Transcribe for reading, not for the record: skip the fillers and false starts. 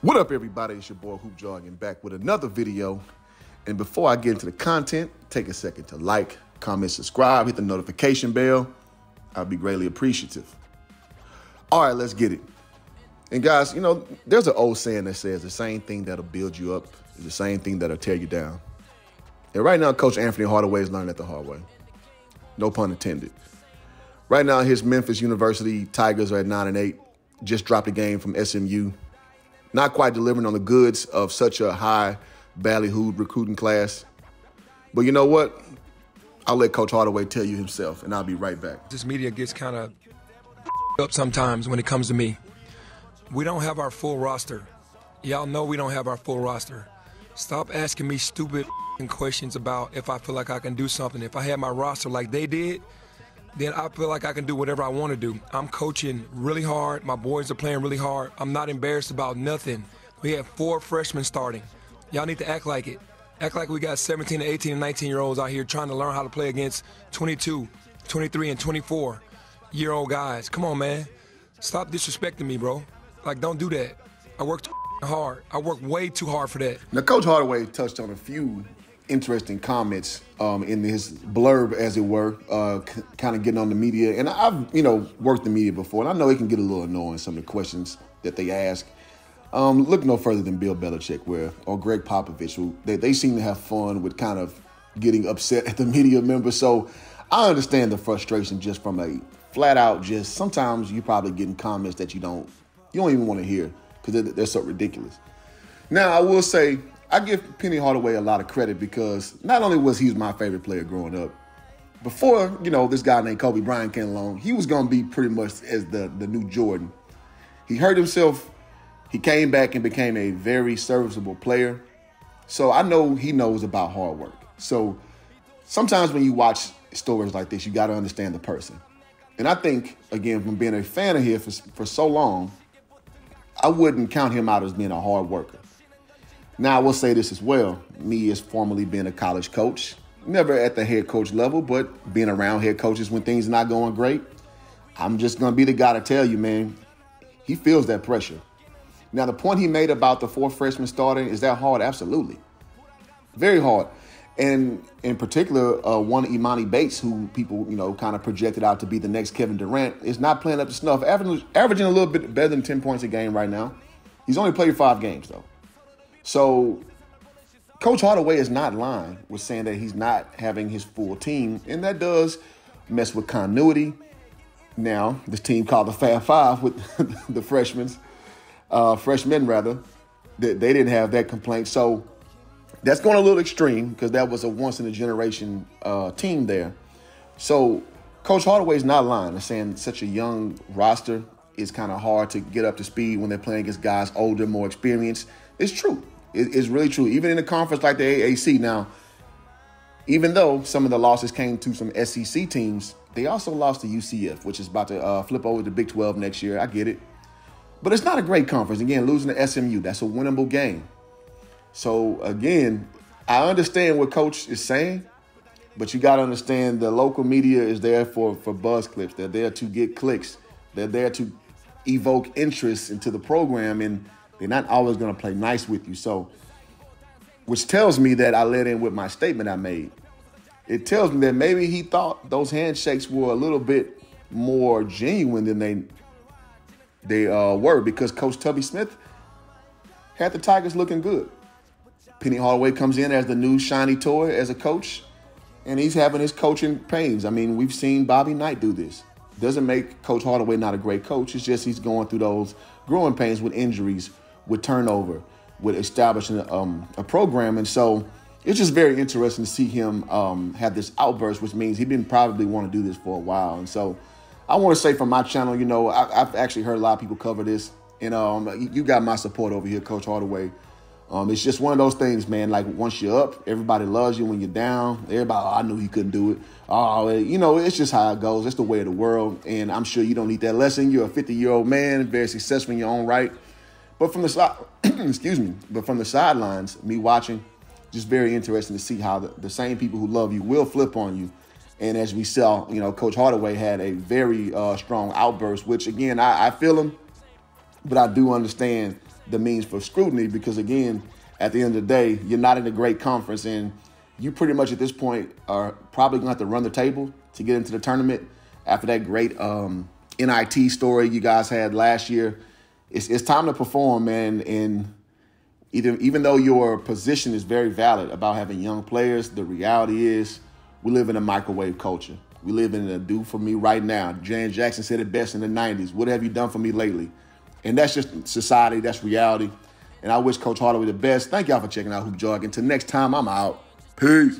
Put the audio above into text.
What up, everybody? It's your boy Hoop Jogging back with another video. And before I get into the content, take a second to like, comment, subscribe, hit the notification bell. I'll be greatly appreciative. All right, let's get it. And guys, you know, there's an old saying that says the same thing that'll build you up is the same thing that'll tear you down. And right now, Coach Anthony Hardaway is learning that the hard way. No pun intended. Right now, his Memphis University Tigers are at 9-8. Just dropped a game from SMU. Not quite delivering on the goods of such a high ballyhooed recruiting class. But you know what? I'll let Coach Hardaway tell you himself, and I'll be right back. This media gets kind of up sometimes when it comes to me. We don't have our full roster. Y'all know we don't have our full roster. Stop asking me stupid questions about if I feel like I can do something. If I had my roster like they did, then I feel like I can do whatever I want to do. I'm coaching really hard. My boys are playing really hard. I'm not embarrassed about nothing. We have 4 freshmen starting. Y'all need to act like it. Act like we got 17, 18, and 19-year-olds out here trying to learn how to play against 22, 23, and 24-year-old guys. Come on, man. Stop disrespecting me, bro. Like, don't do that. I work too hard. I work way too hard for that. Now, Coach Hardaway touched on a few interesting comments in his blurb, as it were, kind of getting on the media. And I've, worked the media before, and I know it can get a little annoying, some of the questions that they ask. Look no further than Bill Belichick or Greg Popovich, who they seem to have fun with kind of getting upset at the media members. So I understand the frustration just from a flat out just sometimes you're probably getting comments that you don't even want to hear because they're so ridiculous. Now, I will say, I give Penny Hardaway a lot of credit because not only was he my favorite player growing up, before, this guy named Kobe Bryant came along, he was going to be pretty much as the new Jordan. He hurt himself. He came back and became a very serviceable player. So I know he knows about hard work. So sometimes when you watch stories like this, you got to understand the person. And I think, again, from being a fan of his for so long, I wouldn't count him out as being a hard worker. Now, I will say this as well. Me as formerly being a college coach, never at the head coach level, but being around head coaches when things are not going great, I'm just going to be the guy to tell you, man, he feels that pressure. Now, the point he made about the 4 freshmen starting, is that hard? Absolutely. Very hard. And in particular, one Imani Bates, who people, kind of projected out to be the next Kevin Durant, is not playing up to snuff, averaging a little bit better than 10 points a game right now. He's only played 5 games, though. So Coach Hardaway is not lying with saying that he's not having his full team, and that does mess with continuity. Now, this team called the Fab Five with the freshmen, they didn't have that complaint. So that's going a little extreme because that was a once-in-a-generation team there. So Coach Hardaway is not lying and saying such a young roster is kind of hard to get up to speed when they're playing against guys older, more experienced. It's true. It's really true. Even in a conference like the AAC now, even though some of the losses came to some SEC teams, they also lost to UCF, which is about to flip over to Big 12 next year. I get it. But it's not a great conference. Again, losing to SMU, that's a winnable game. So, again, I understand what Coach is saying, but you got to understand the local media is there for buzz clips. They're there to get clicks. They're there to evoke interest into the program, and they're not always going to play nice with you. So, which tells me that I let in with my statement I made. It tells me that maybe he thought those handshakes were a little bit more genuine than they were because Coach Tubby Smith had the Tigers looking good. Penny Hardaway comes in as the new shiny toy as a coach, and he's having his coaching pains. I mean, we've seen Bobby Knight do this. Doesn't make Coach Hardaway not a great coach. It's just he's going through those growing pains with injuries, with turnover, with establishing a program. And so it's just very interesting to see him have this outburst, which means he didn't probably want to do this for a while. And so I want to say from my channel, I've actually heard a lot of people cover this. And you got my support over here, Coach Hardaway. It's just one of those things, man. Like, once you're up, everybody loves you. When you're down, everybody, I knew he couldn't do it. It's just how it goes. It's the way of the world. And I'm sure you don't need that lesson. You're a 50-year-old man, very successful in your own right. But from the side, from the sidelines, me watching, just very interesting to see how the same people who love you will flip on you. And as we saw, Coach Hardaway had a very strong outburst, which, again, I feel him, but I do understand the means for scrutiny because, again, at the end of the day, you're not in a great conference, and you pretty much at this point are probably going to have to run the table to get into the tournament after that great NIT story you guys had last year. It's time to perform, man, and even though your position is very valid about having young players, the reality is we live in a microwave culture. We live in a do for me right now. Janet Jackson said it best in the 90s. What have you done for me lately? And that's just society. That's reality. And I wish Coach Hardaway the best. Thank y'all for checking out Hoop Jargon. Until next time, I'm out. Peace.